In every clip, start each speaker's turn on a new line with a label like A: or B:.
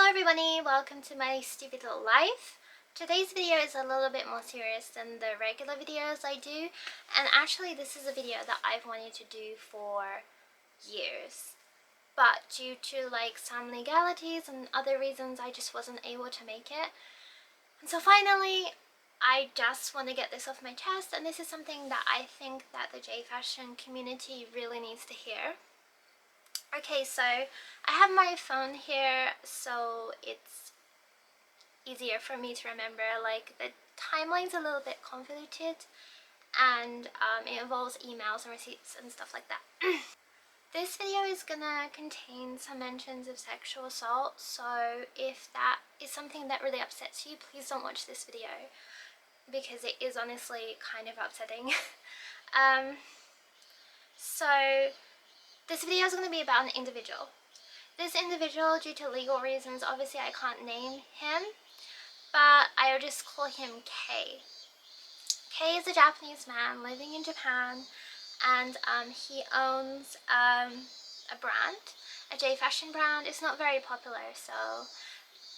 A: Hello everybody, welcome to my stupid little life. Today's video is a little bit more serious than the regular videos I do, and actually this is a video that I've wanted to do for years, but due to like some legalities and other reasons I just wasn't able to make it. And so finally I just want to get this off my chest, and this is something that I think that the Jfashion community really needs to hear. Okay, so I have my phone here, so it's easier for me to remember. Like, the timeline's a little bit convoluted, and it involves emails and receipts and stuff like that. This video is gonna contain some mentions of sexual assault, so if that is something that really upsets you, please don't watch this video, because it is honestly kind of upsetting. So this video is going to be about an individual. This individual, due to legal reasons, obviously I can't name him, but I'll just call him K. K is a Japanese man living in Japan, and he owns a brand, a Jfashion brand. It's not very popular, so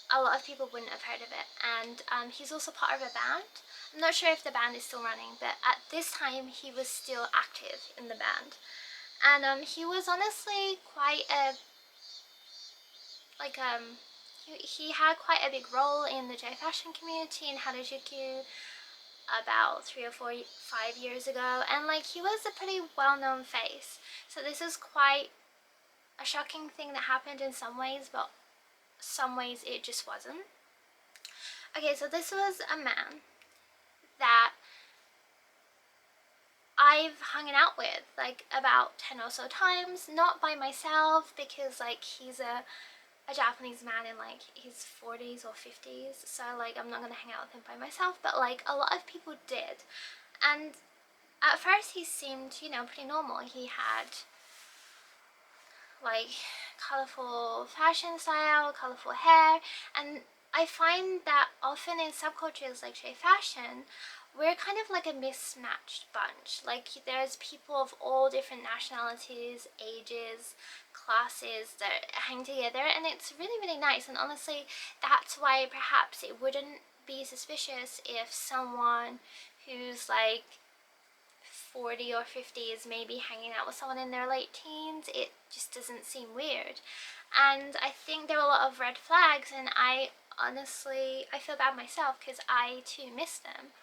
A: a lot of people wouldn't have heard of it, and he's also part of a band. I'm not sure if the band is still running, but at this time he was still active in the band. And he was honestly quite a, like, he had quite a big role in the Jfashion community in Harajuku about 3 or 4, 5 years ago, and like, he was a pretty well-known face. So this is quite a shocking thing that happened in some ways, but some ways it just wasn't. Okay, so this was a man that I've hung out with like about 10 or so times, not by myself, because like he's a Japanese man in like his 40s or 50s, so like I'm not gonna hang out with him by myself, but like a lot of people did. And at first he seemed, you know, pretty normal. He had like colorful fashion style, colorful hair, and I find that often in subcultures like Jfashion, we're kind of like a mismatched bunch. Like, there's people of all different nationalities, ages, classes that hang together, and it's really, really nice. And honestly, that's why perhaps it wouldn't be suspicious if someone who's like 40 or 50 is maybe hanging out with someone in their late teens. It just doesn't seem weird. And I think there were a lot of red flags, and I honestly feel bad myself because I too missed them.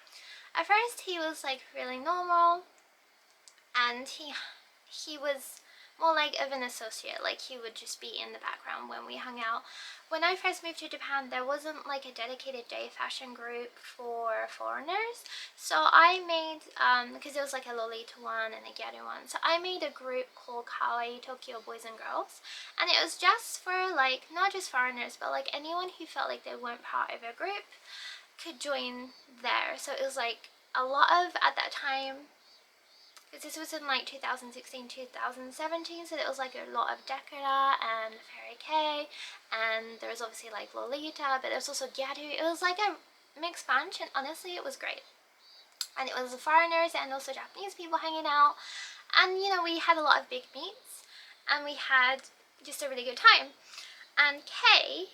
A: At first he was like really normal, and he was more like of an associate. Like, he would just be in the background when we hung out. When I first moved to Japan, there wasn't like a dedicated Jfashion group for foreigners, so I made, because there was like a Lolita one and a Gyaru one, so I made a group called Kawaii Tokyo Boys and Girls, and it was just for like, not just foreigners, but like anyone who felt like they weren't part of a group could join there. So it was like a lot of, at that time, because this was in like 2016, 2017, so it was like a lot of Dekara and Fairy K, and there was obviously like Lolita, but there was also Gyaru. It was like a mixed bunch, and honestly it was great. And it was foreigners and also Japanese people hanging out, and you know, we had a lot of big meets, and we had just a really good time. And K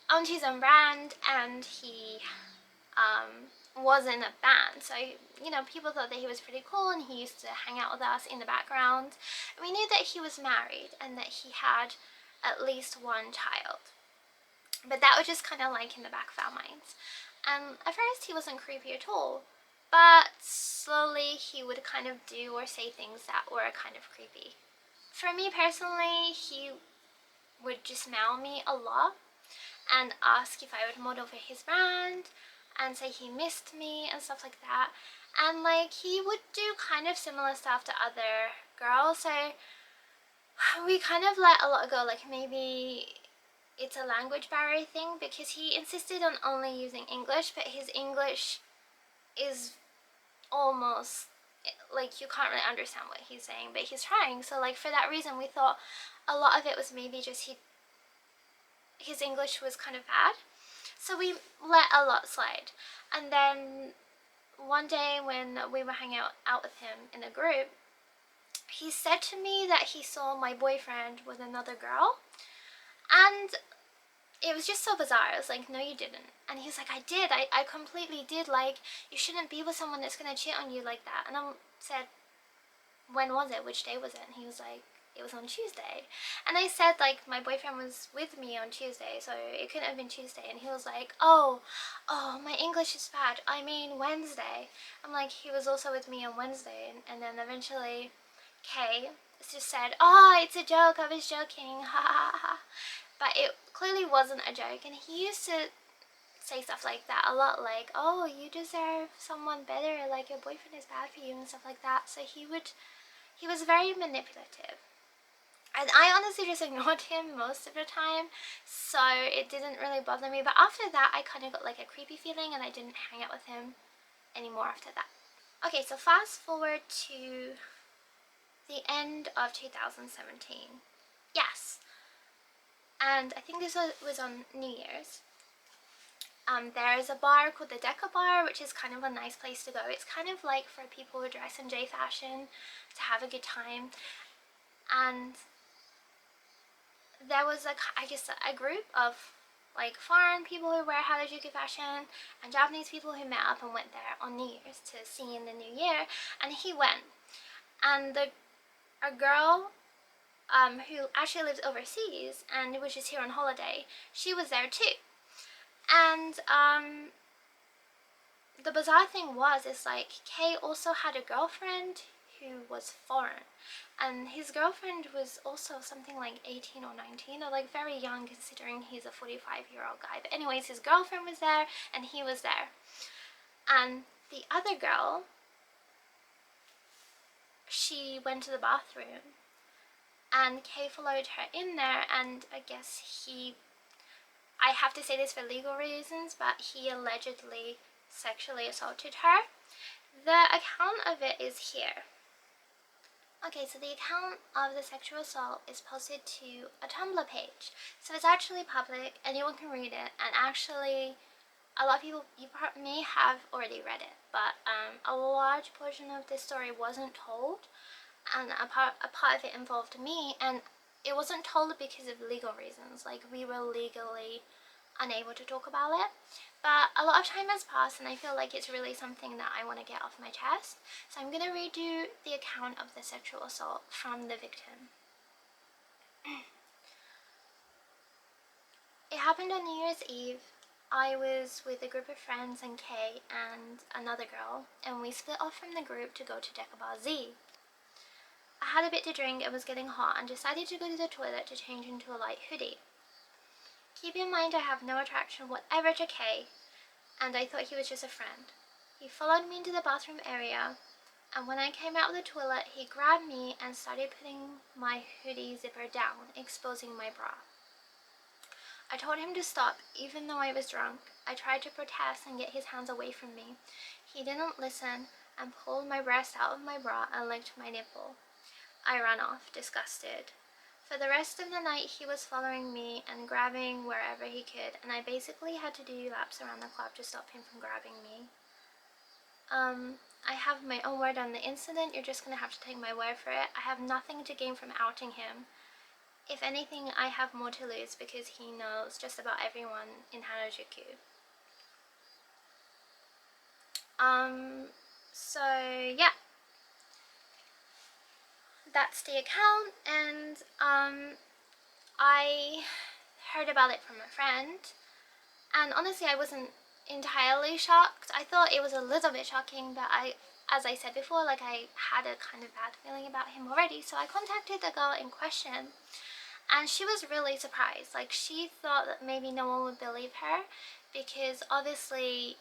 A: owned his own brand, and he was in a band, so you know, people thought that he was pretty cool, and he used to hang out with us in the background. And we knew that he was married and that he had at least one child, but that was just kind of like in the back of our minds. And at first he wasn't creepy at all, but slowly he would kind of do or say things that were kind of creepy. For me personally, he would just mail me a lot and ask if I would model for his brand, and say he missed me and stuff like that. And like, he would do kind of similar stuff to other girls, so we kind of let a lot go. Like, maybe it's a language barrier thing, because he insisted on only using English, but his English is almost like, you can't really understand what he's saying, but he's trying. So like, for that reason, we thought a lot of it was maybe just his English was kind of bad. So we let a lot slide. And then one day when we were hanging out with him in a group, he said to me that he saw my boyfriend with another girl, and it was just so bizarre. I was like, no you didn't. And he's like, I did, I completely did. Like, you shouldn't be with someone that's gonna cheat on you like that. And I said, when was it, which day was it? And he was like, it was on Tuesday. And I said, like, my boyfriend was with me on Tuesday, so it couldn't have been Tuesday. And he was like, oh, my English is bad, I mean Wednesday. I'm like, he was also with me on Wednesday. And then eventually Kay just said, oh, it's a joke, I was joking, ha ha ha. But it clearly wasn't a joke. And he used to say stuff like that a lot, like, oh, you deserve someone better, like your boyfriend is bad for you and stuff like that. So he was very manipulative. And I honestly just ignored him most of the time, so it didn't really bother me. But after that, I kind of got like a creepy feeling and I didn't hang out with him anymore after that. Okay, so fast forward to the end of 2017. Yes. And I think this was on New Year's. There is a bar called the Deca Bar, which is kind of a nice place to go. It's kind of like for people who dress in Jfashion to have a good time. And there was I guess a group of like foreign people who wear Harajuku fashion and Japanese people who met up and went there on New Year's to see in the new year. And he went, and a girl who actually lives overseas and was just here on holiday, she was there too. And the bizarre thing is like Kay also had a girlfriend who was foreign, and his girlfriend was also something like 18 or 19, or like very young considering he's a 45-year-old guy. But anyways, his girlfriend was there and he was there. And the other girl, she went to the bathroom and Kay followed her in there, and I guess I have to say this for legal reasons, but he allegedly sexually assaulted her. The account of it is here. Okay, so the account of the sexual assault is posted to a Tumblr page. So it's actually public, anyone can read it, and actually a lot of people, you may have already read it, but a large portion of this story wasn't told, and a part of it involved me, and it wasn't told because of legal reasons. Like, we were legally unable to talk about it. But a lot of time has passed and I feel like it's really something that I want to get off my chest. So I'm going to redo the account of the sexual assault from the victim. It happened on New Year's Eve. I was with a group of friends and Kay and another girl, and we split off from the group to go to Deca Bar Z. I had a bit to drink, it was getting hot, and decided to go to the toilet to change into a light hoodie. Keep in mind I have no attraction whatever to Kay, and I thought he was just a friend. He followed me into the bathroom area, and when I came out of the toilet, he grabbed me and started putting my hoodie zipper down, exposing my bra. I told him to stop, even though I was drunk. I tried to protest and get his hands away from me. He didn't listen and pulled my breast out of my bra and licked my nipple. I ran off, disgusted. For the rest of the night, he was following me and grabbing wherever he could, and I basically had to do laps around the club to stop him from grabbing me. I have my own word on the incident. You're just gonna have to take my word for it. I have nothing to gain from outing him. If anything, I have more to lose because he knows just about everyone in Harajuku. So yeah. That's the account, and I heard about it from a friend, and honestly I wasn't entirely shocked. I thought it was a little bit shocking, but as I said before, like, I had a kind of bad feeling about him already, so I contacted the girl in question, and she was really surprised. Like, she thought that maybe no one would believe her, because obviously,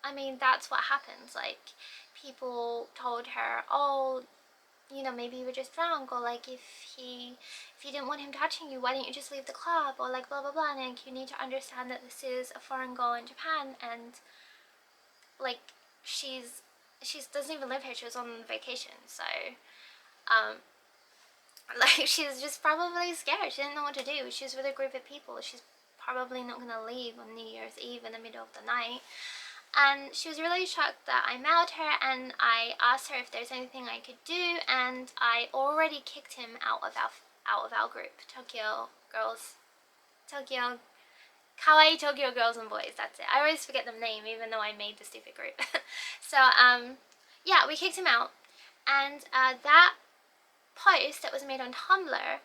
A: I mean, that's what happens. Like, people told her, oh, you know, maybe you were just drunk, or like, if you didn't want him touching you, why didn't you just leave the club, or like blah blah blah. And like, you need to understand that this is a foreign girl in Japan, and like, she doesn't even live here, she was on vacation, so like, she's just probably scared. She didn't know what to do. She's with a group of people, she's probably not gonna leave on New Year's Eve in the middle of the night. And she was really shocked that I mailed her, and I asked her if there's anything I could do, and I already kicked him out of our group, Tokyo Girls Tokyo, Kawaii Tokyo Girls and Boys, that's it. I always forget the name even though I made the stupid group. So yeah, we kicked him out, and that post that was made on Tumblr,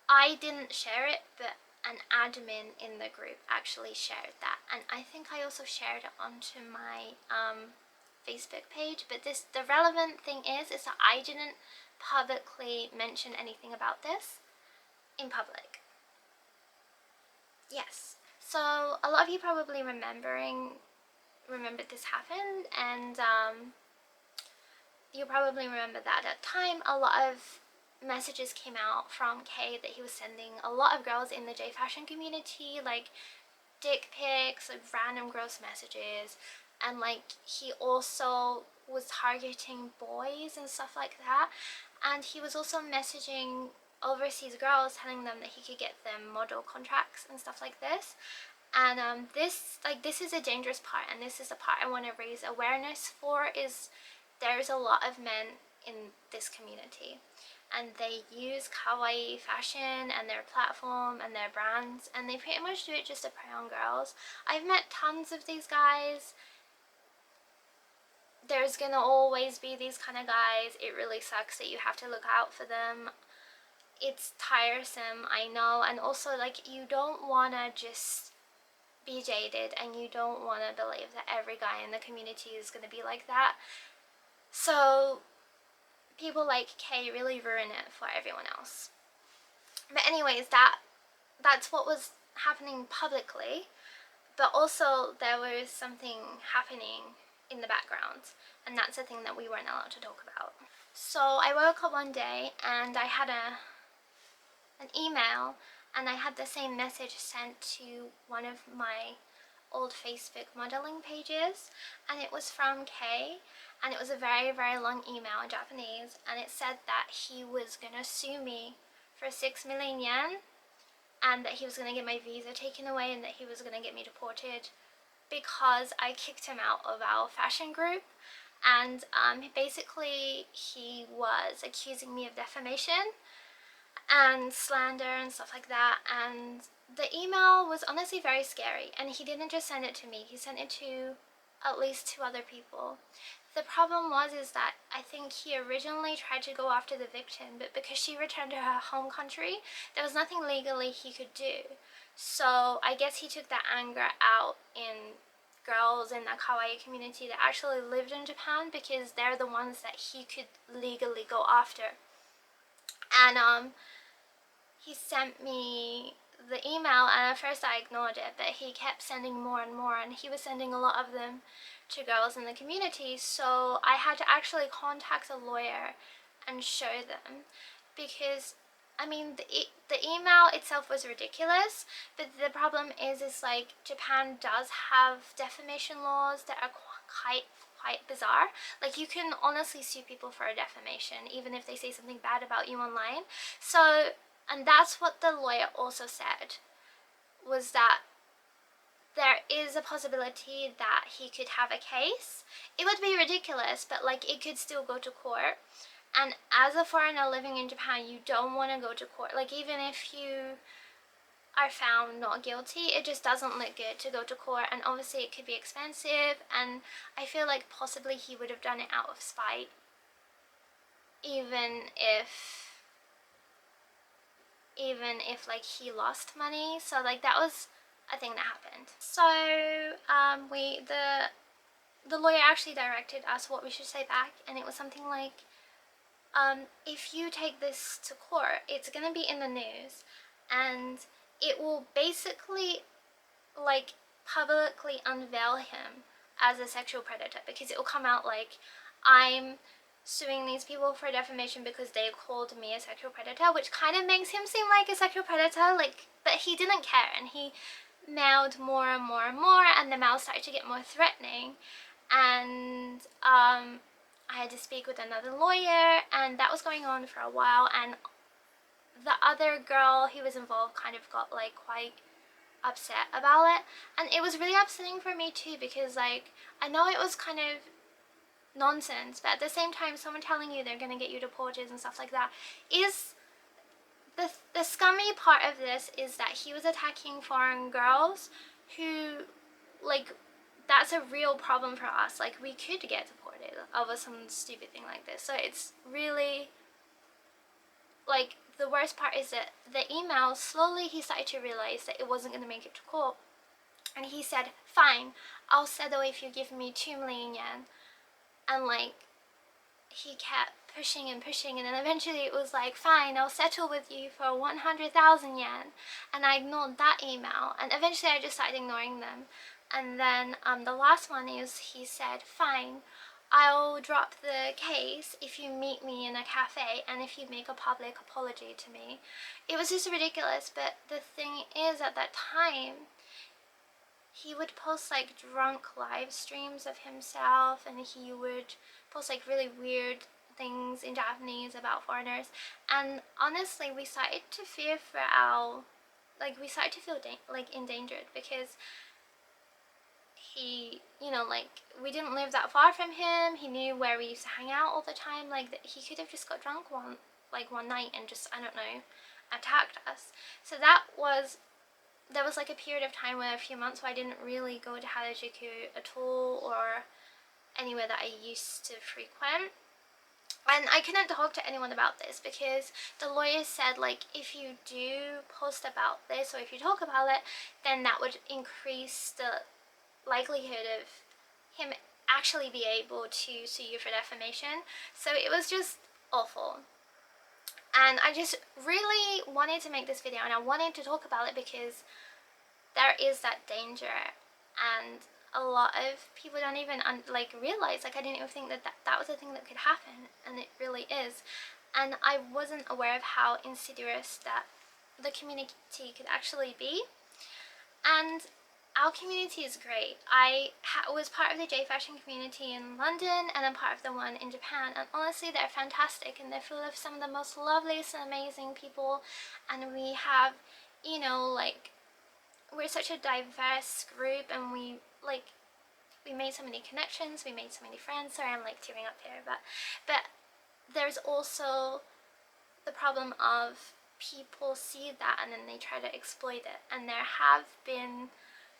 A: I didn't share it, but an admin in the group actually shared that, and I think I also shared it onto my Facebook page. But the relevant thing is that I didn't publicly mention anything about this in public. Yes. So a lot of you probably remembered this happened, and you probably remember that at the time a lot of messages came out from Kay that he was sending a lot of girls in the Jfashion community, like dick pics, like random gross messages, and like he also was targeting boys and stuff like that. And he was also messaging overseas girls telling them that he could get them model contracts and stuff like this. And this is a dangerous part, and this is the part I want to raise awareness for, is there's a lot of men in this community, and they use kawaii fashion and their platform and their brands, and they pretty much do it just to prey on girls. I've met tons of these guys. There's gonna always be these kind of guys. It really sucks that you have to look out for them. It's tiresome, I know, and also like you don't wanna just be jaded, and you don't want to believe that every guy in the community is going to be like that. So people like Kay really ruin it for everyone else. But anyways, that's what was happening publicly, but also there was something happening in the background, and that's the thing that we weren't allowed to talk about. So I woke up one day and I had an email, and I had the same message sent to one of my old Facebook modeling pages, and it was from Kay, and it was a very, very long email in Japanese, and it said that he was gonna sue me for 6 million yen, and that he was gonna get my visa taken away, and that he was gonna get me deported because I kicked him out of our fashion group. And basically he was accusing me of defamation and slander and stuff like that, and the email was honestly very scary, and he didn't just send it to me, he sent it to at least 2 other people. The problem is that I think he originally tried to go after the victim, but because she returned to her home country, there was nothing legally he could do. So I guess he took that anger out in girls in the kawaii community that actually lived in Japan, because they're the ones that he could legally go after. And he sent me the email, and at first I ignored it, but he kept sending more and more, and he was sending a lot of them to girls in the community. So I had to actually contact a lawyer and show them, because I mean the email itself was ridiculous, but the problem is like Japan does have defamation laws that are quite bizarre. Like you can honestly sue people for a defamation even if they say something bad about you online. So, and that's what the lawyer also said, was that there is a possibility that he could have a case. It would be ridiculous, but like it could still go to court. And as a foreigner living in Japan, you don't want to go to court. Like even if you are found not guilty, it just doesn't look good to go to court, and obviously it could be expensive, and I feel like possibly he would have done it out of spite, even if like he lost money. So like that was a thing that happened. So the lawyer actually directed us what we should say back, and it was something like, if you take this to court, it's gonna be in the news, and it will basically like publicly unveil him as a sexual predator, because it will come out like, I'm suing these people for defamation because they called me a sexual predator, which kind of makes him seem like a sexual predator, like, but he didn't care, and he mailed more and more and more, and the mail started to get more threatening. And I had to speak with another lawyer, and that was going on for a while, and the other girl who was involved kind of got like quite upset about it, and it was really upsetting for me too, because like I know it was kind of nonsense, but at the same time someone telling you they're gonna get you deported and stuff like that is the scummy part of this is that he was attacking foreign girls who, like, that's a real problem for us. Like, we could get deported over some stupid thing like this. So it's really, like, the worst part is that the email, slowly he started to realize that it wasn't going to make it to court. And he said, fine, I'll settle if you give me 2 million yen. And, like, he kept pushing and pushing, and then eventually it was like, fine, I'll settle with you for 100,000 yen. And I ignored that email, and eventually I just started ignoring them. And then the last one is, he said, fine, I'll drop the case if you meet me in a cafe and if you make a public apology to me. It was just ridiculous. But the thing is, at that time, he would post like drunk live streams of himself, and he would post like really weird things in Japanese about foreigners. And honestly, we started to fear for our, like, we started to feel like endangered, because he, you know, like, we didn't live that far from him. He knew where we used to hang out all the time. Like, he could have just got drunk one night and just, I don't know, attacked us. So that was, there was like a period of time where, a few months, where I didn't really go to Harajuku at all, or anywhere that I used to frequent. And I couldn't talk to anyone about this, because the lawyer said, like, if you do post about this, or if you talk about it, then that would increase the likelihood of him actually be able to sue you for defamation. So it was just awful. And I just really wanted to make this video, and I wanted to talk about it, because there is that danger, and a lot of people don't even realize. Like, I didn't even think that that was a thing that could happen, and it really is. And I wasn't aware of how insidious that the community could actually be. And our community is great. I was part of the Jfashion community in London, and I'm part of the one in Japan, and honestly they're fantastic, and they're full of some of the most loveliest and amazing people. And we have, you know, like, we're such a diverse group, and we made so many connections, we made so many friends. Sorry, I'm like tearing up here, but there's also the problem of people see that and then they try to exploit it. And there have been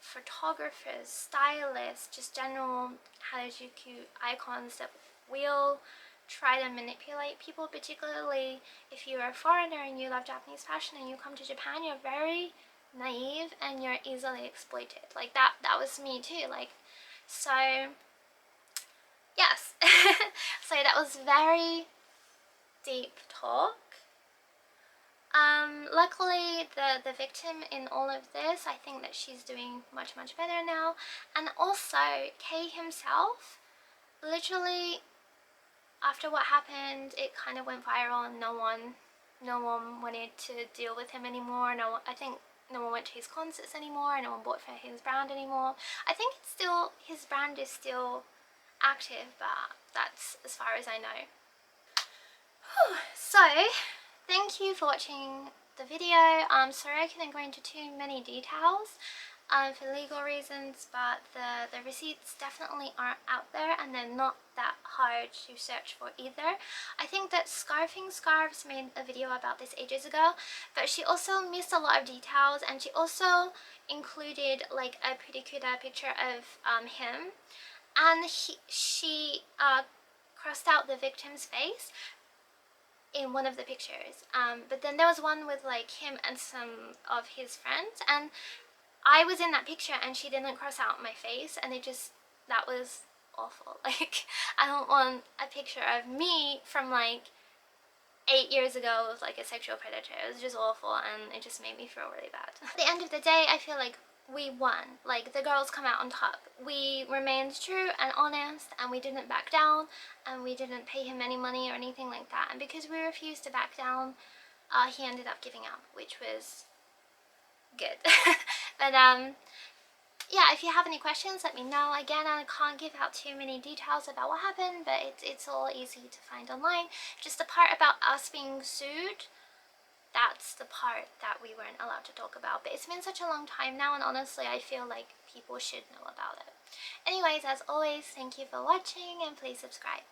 A: photographers, stylists, just general Harajuku icons that will try to manipulate people, particularly if you're a foreigner and you love Japanese fashion and you come to Japan. You're very naive and you're easily exploited. Like, that was me too. Like, so yes. So that was very deep talk. Luckily the victim in all of this, I think that she's doing much better now. And also Kay himself, literally after what happened, it kind of went viral, and no one wanted to deal with him anymore. I think no one went to his concerts anymore, no one bought for his brand anymore. I think it's still, his brand is still active, but that's as far as I know. So thank you for watching the video. Sorry I couldn't go into too many details for legal reasons, but the receipts definitely aren't out there, and they're not that hard to search for either. I think that Scarfing Scarves made a video about this ages ago, but she also missed a lot of details, and she also included like a pretty cute picture of him, and she crossed out the victim's face in one of the pictures, but then there was one with like him and some of his friends, and I was in that picture and she didn't cross out my face, and that was awful. Like, I don't want a picture of me from like 8 years ago with like a sexual predator. It was just awful, and it just made me feel really bad. At the end of the day, I feel like we won. Like, the girls come out on top. We remained true and honest, and we didn't back down, and we didn't pay him any money or anything like that. And because we refused to back down, he ended up giving up, which was good. But yeah, if you have any questions, let me know. Again, I can't give out too many details about what happened, but it's all easy to find online. Just the part about us being sued, that's the part that we weren't allowed to talk about. But it's been such a long time now, and honestly I feel like people should know about it. Anyways, as always, thank you for watching, and please subscribe.